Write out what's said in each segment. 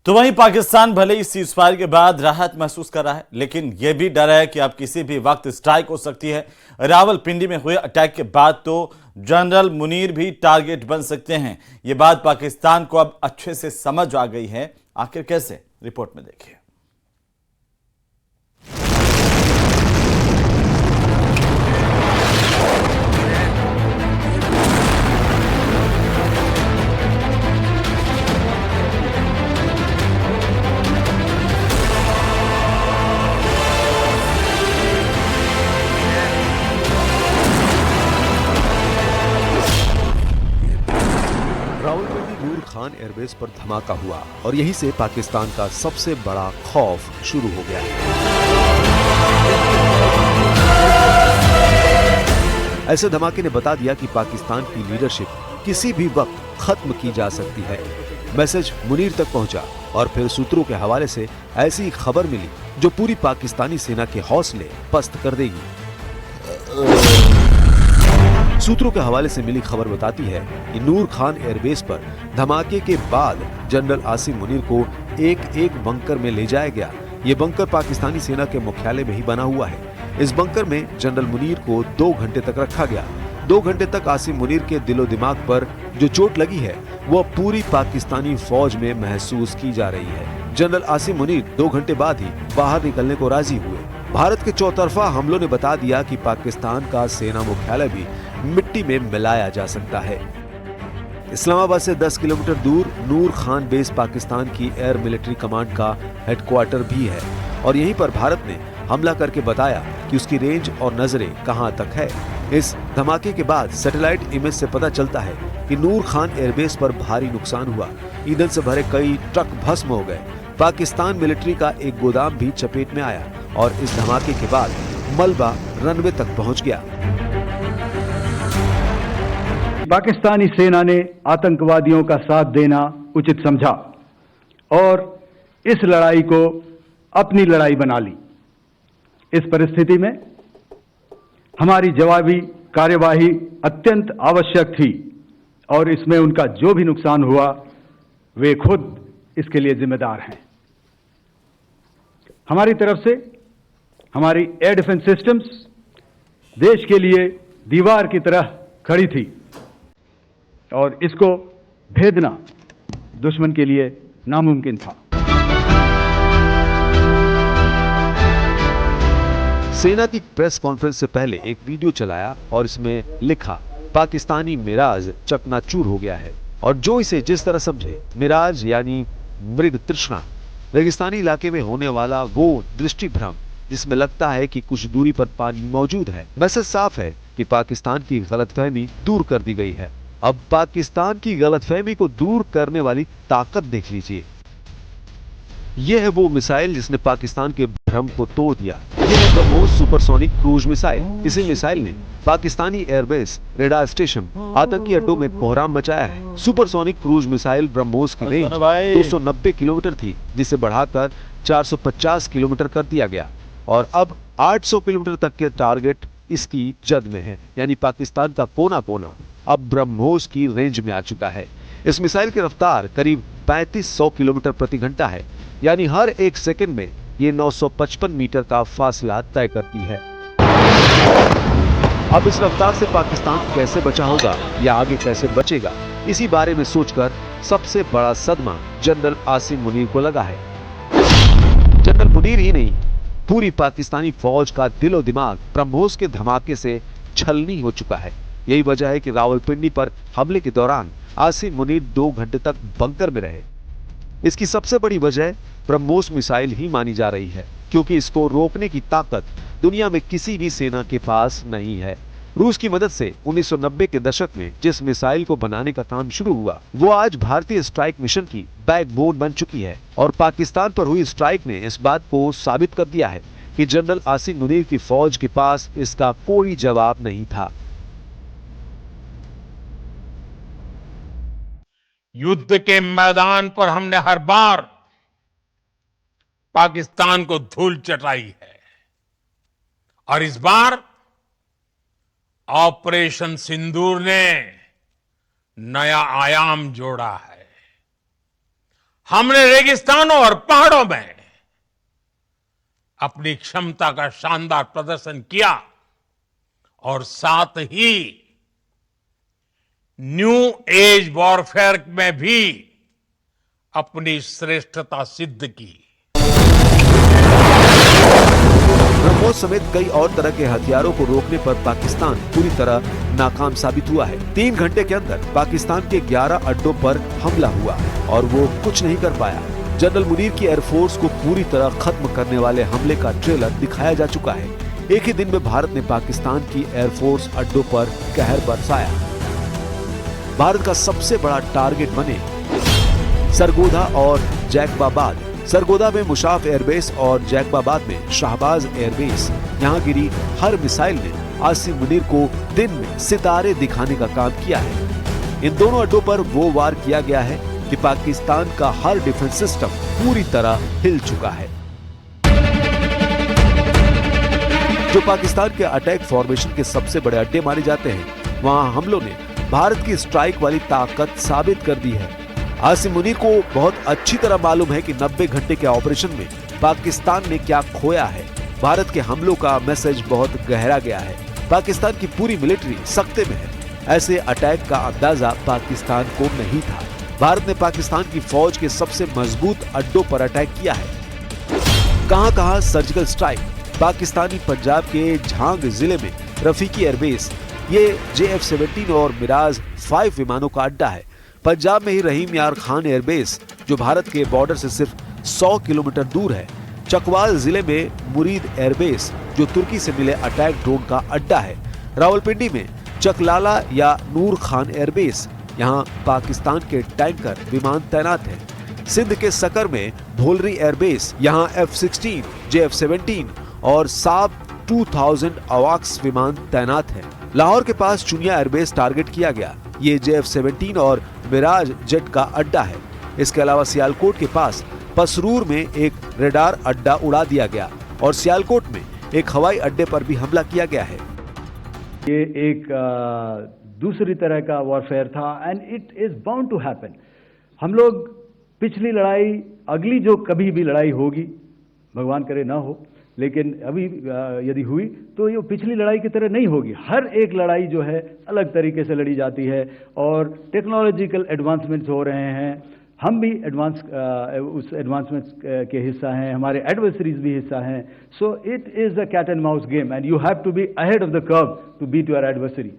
तो वहीं पाकिस्तान भले ही सीज फायर के बाद राहत महसूस कर रहा है, लेकिन यह भी डर है कि अब किसी भी वक्त स्ट्राइक हो सकती है। रावलपिंडी में हुए अटैक के बाद तो जनरल मुनीर भी टारगेट बन सकते हैं। यह बात पाकिस्तान को अब अच्छे से समझ आ गई है। आखिर कैसे, रिपोर्ट में देखिए। रावलपिंडी नूर खान एयरबेस पर धमाका हुआ और यहीं से पाकिस्तान का सबसे बड़ा खौफ शुरू हो गया। ऐसे धमाके ने बता दिया कि पाकिस्तान की लीडरशिप किसी भी वक्त खत्म की जा सकती है। मैसेज मुनीर तक पहुंचा और फिर सूत्रों के हवाले से ऐसी खबर मिली जो पूरी पाकिस्तानी सेना के हौसले पस्त कर देगी। सूत्रों के हवाले से मिली खबर बताती है कि नूर खान एयरबेस पर धमाके के बाद जनरल आसिम मुनीर को एक बंकर में ले जाया गया। ये बंकर पाकिस्तानी सेना के मुख्यालय में ही बना हुआ है। इस बंकर में जनरल मुनीर को 2 घंटे तक रखा गया। 2 घंटे तक आसिम मुनीर के दिलो दिमाग पर जो चोट लगी है वो पूरी पाकिस्तानी फौज में महसूस की जा रही है। जनरल आसिम मुनीर 2 घंटे बाद ही बाहर निकलने को राजी हुए। भारत के चौतरफा हमलों ने बता दिया कि पाकिस्तान का सेना मुख्यालय भी मिट्टी में मिलाया जा सकता है। इस्लामाबाद से 10 किलोमीटर दूर नूर खान बेस पाकिस्तान की एयर मिलिट्री कमांड का हेडक्वार्टर भी है और यहीं पर भारत ने हमला करके बताया कि उसकी रेंज और नजरें कहां तक है। इस धमाके के बाद सैटेलाइट इमेज से पता चलता है कि नूर खान एयरबेस पर भारी नुकसान हुआ। ईंधन से भरे कई ट्रक भस्म हो गए। पाकिस्तान मिलिट्री का एक गोदाम भी चपेट में आया और इस धमाके के बाद मलबा रनवे तक पहुंच गया। पाकिस्तानी सेना ने आतंकवादियों का साथ देना उचित समझा और इस लड़ाई को अपनी लड़ाई बना ली। इस परिस्थिति में हमारी जवाबी कार्यवाही अत्यंत आवश्यक थी और इसमें उनका जो भी नुकसान हुआ वे खुद इसके लिए जिम्मेदार हैं। हमारी तरफ से हमारी एयर डिफेंस सिस्टम्स देश के लिए दीवार की तरह खड़ी थी और इसको भेदना दुश्मन के लिए नामुमकिन था। सेना की प्रेस कॉन्फ्रेंस से पहले एक वीडियो चलाया और इसमें लिखा, पाकिस्तानी मिराज चकनाचूर हो गया है। और जो इसे जिस तरह समझे, मिराज यानी मृग तृष्णा, रेगिस्तानी इलाके में होने वाला वो दृष्टि भ्रम जिसमें लगता है कि कुछ दूरी पर पानी मौजूद है। मैसेज साफ है कि पाकिस्तान की गलतफहमी दूर कर दी गई है। अब पाकिस्तान की गलतफहमी को दूर करने वाली ताकत देख लीजिए। यह है वो मिसाइल जिसने पाकिस्तान के भ्रम को तोड़ दिया। यह है ब्रह्मोस सुपरसोनिक क्रूज मिसाइल। इसी मिसाइल ने पाकिस्तानी एयरबेस, रेडार स्टेशन, आतंकी अड्डों में कोहराम मचाया है। सुपरसोनिक क्रूज मिसाइल ब्रह्मोस की रेंज 290 किलोमीटर थी, जिसे बढ़ाकर 450 किलोमीटर कर दिया गया और अब 800 किलोमीटर तक के टारगेट इसकी जद में है। यानी पाकिस्तान का कोना कोना अब ब्रह्मोस की रेंज में आ चुका है। इस मिसाइल की रफ्तार करीब 3500 किलोमीटर प्रति घंटा है। यानी हर 1 सेकंड में ये 955 मीटर का फासला तय करती है। अब इस रफ्तार से पाकिस्तान कैसे बचा होगा या आगे कैसे बचेगा, इसी बारे में सोचकर सबसे बड़ा सदमा जनरल आसिम मुनीर को लगा है। जनरल मुनीर ही नहीं, पूरी पाकिस्तानी फौज का दिलो दिमाग ब्रह्मोस के धमाके से छलनी हो चुका है। यही वजह है कि रावलपिंडी पर हमले के दौरान आसिम मुनीर 2 घंटे तक बंकर में रहे। इसकी सबसे बड़ी वजह ब्रह्मोस मिसाइल ही मानी जा रही है, क्योंकि इसको रोकने की ताकत दुनिया में किसी भी सेना के पास नहीं है। रूस की मदद से 1990 के दशक में जिस मिसाइल को बनाने का काम शुरू हुआ, वो आज भारतीय स्ट्राइक मिशन की बैकबोन बन चुकी है और पाकिस्तान पर हुई स्ट्राइक ने इस बात को साबित कर दिया है कि जनरल आसिम मुनीर की फौज के पास इसका कोई जवाब नहीं था। युद्ध के मैदान पर हमने हर बार पाकिस्तान को धूल चटाई है और इस बार ऑपरेशन सिंदूर ने नया आयाम जोड़ा है। हमने रेगिस्तानों और पहाड़ों में अपनी क्षमता का शानदार प्रदर्शन किया और साथ ही न्यू एज वॉरफेयर में भी अपनी श्रेष्ठता सिद्ध की। ब्रह्मोस समेत कई और तरह के हथियारों को रोकने पर पाकिस्तान पूरी तरह नाकाम साबित हुआ है। 3 घंटे के अंदर पाकिस्तान के 11 अड्डों पर हमला हुआ और वो कुछ नहीं कर पाया। जनरल मुनीर की एयरफोर्स को पूरी तरह खत्म करने वाले हमले का ट्रेलर दिखाया जा चुका है। एक ही दिन में भारत ने पाकिस्तान की एयरफोर्स अड्डों पर कहर बरसाया। भारत का सबसे बड़ा टारगेट बने सरगोधा और जैकबाबाद। सरगोधा में मुशाफ एयरबेस और जैकबाबाद में शाहबाज एयरबेस। यहाँ गिरी हर मिसाइल ने आसिम मुनीर को दिन में सितारे दिखाने का काम किया है। इन दोनों अड्डों पर वो वार किया गया है कि पाकिस्तान का हर डिफेंस सिस्टम पूरी तरह हिल चुका है। जो पाकिस्तान के अटैक फॉर्मेशन के सबसे बड़े अड्डे माने जाते हैं, वहां हमलों ने भारत की स्ट्राइक वाली ताकत साबित कर दी है। आसिम मुनीर को बहुत अच्छी तरह मालूम है कि 90 घंटे के ऑपरेशन में पाकिस्तान ने क्या खोया है। भारत के हमलों का मैसेज बहुत गहरा गया है। पाकिस्तान की पूरी मिलिट्री सख्ते में है। ऐसे अटैक का अंदाजा पाकिस्तान को नहीं था। भारत ने पाकिस्तान की फौज के सबसे मजबूत अड्डों पर अटैक किया है। कहां-कहां सर्जिकल स्ट्राइक। पाकिस्तानी पंजाब के झांग जिले में रफीकी एयरबेस, ये JF-17 और मिराज 5 विमानों का अड्डा है। पंजाब में ही रहीम यार खान एयरबेस, जो भारत के बॉर्डर से सिर्फ 100 किलोमीटर दूर है। चकवाल जिले में मुरीद एयरबेस, जो तुर्की से मिले अटैक ड्रोन का अड्डा है। रावलपिंडी में चकलाला या नूर खान एयरबेस, यहाँ पाकिस्तान के टैंकर विमान तैनात है। सिंध के सकर में भोलरी एयरबेस, यहाँ F-16, JF-17 और साब 2000 अवाक्स विमान तैनात हैं। लाहौर के पास चुनिया एयरबेस टारगेट किया गया। ये JF-17 और मिराज जेट का अड्डा है। इसके अलावा सियालकोट के पास पसरूर में एक रेडार अड्डा उड़ा दिया गया और सियालकोट में एक हवाई अड्डे पर भी हमला किया गया है। ये एक दूसरी तरह का वॉरफेयर था and it is bound to happen. हम लोग पिछली लड़ाई, अगली जो कभी भी लड़ाई होगी, भगवान करे ना हो, लेकिन अभी यदि हुई तो ये पिछली लड़ाई की तरह नहीं होगी। हर एक लड़ाई जो है अलग तरीके से लड़ी जाती है और टेक्नोलॉजिकल एडवांसमेंट्स हो रहे हैं। हम भी उस एडवांसमेंट्स के हिस्सा हैं, हमारे एडवर्सरीज भी हिस्सा हैं। So it is a cat and mouse game and you have to be ahead of the curve to beat your adversary.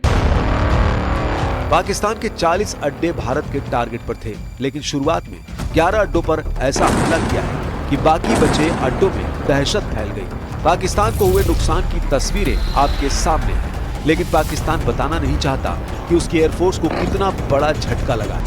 Pakistan के 40 अड्डे भारत के टारगेट पर थे, लेकिन शुरुआत में 11 अड्डों पर ऐसा हमला किया है कि बाकी बचे अड्डों में दहशत फैल गई। पाकिस्तान को हुए नुकसान की तस्वीरें आपके सामने हैं, लेकिन पाकिस्तान बताना नहीं चाहता कि उसकी एयरफोर्स को कितना बड़ा झटका लगा।